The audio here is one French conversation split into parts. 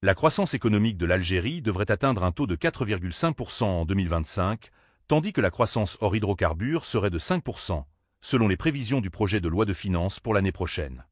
La croissance économique de l'Algérie devrait atteindre un taux de 4,5% en 2025, tandis que la croissance hors hydrocarbures serait de 5%, selon les prévisions du projet de loi de finances pour l'année prochaine.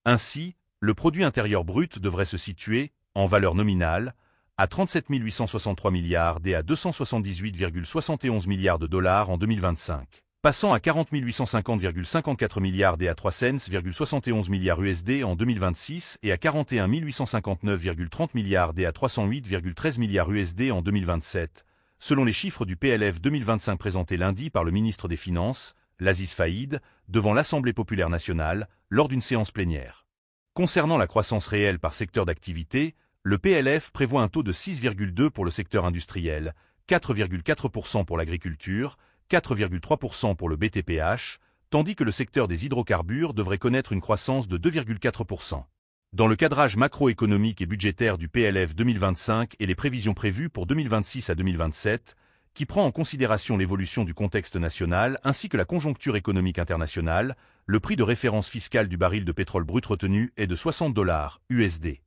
Ainsi, le produit intérieur brut devrait se situer, en valeur nominale, à 37 863 milliards et à 278,71 milliards de dollars en 2025, passant à 40 850,54 milliards et à 300,71 milliards USD en 2026 et à 41 859,30 milliards et à 308,13 milliards USD en 2027, selon les chiffres du PLF 2025 présentés lundi par le ministre des Finances, l'Aziz Faïd, devant l'Assemblée populaire nationale, lors d'une séance plénière. Concernant la croissance réelle par secteur d'activité, le PLF prévoit un taux de 6,2 pour le secteur industriel, 4,4% pour l'agriculture, 4,3% pour le BTPH, tandis que le secteur des hydrocarbures devrait connaître une croissance de 2,4%. Dans le cadrage macroéconomique et budgétaire du PLF 2025 et les prévisions prévues pour 2026 à 2027, qui prend en considération l'évolution du contexte national ainsi que la conjoncture économique internationale, le prix de référence fiscal du baril de pétrole brut retenu est de $60 USD.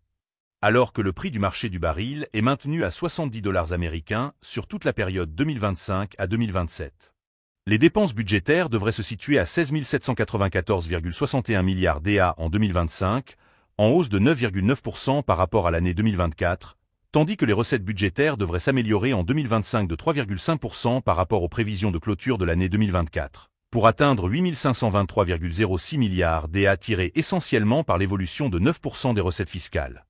Alors que le prix du marché du baril est maintenu à $70 américains sur toute la période 2025 à 2027. Les dépenses budgétaires devraient se situer à 16 794,61 milliards d'EA en 2025, en hausse de 9,9% par rapport à l'année 2024, tandis que les recettes budgétaires devraient s'améliorer en 2025 de 3,5% par rapport aux prévisions de clôture de l'année 2024, pour atteindre 8 523,06 milliards d'EA tirés essentiellement par l'évolution de 9% des recettes fiscales.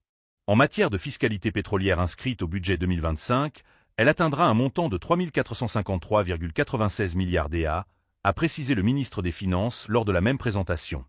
En matière de fiscalité pétrolière inscrite au budget 2025, elle atteindra un montant de 3 453,96 milliards d'EA, a précisé le ministre des Finances lors de la même présentation.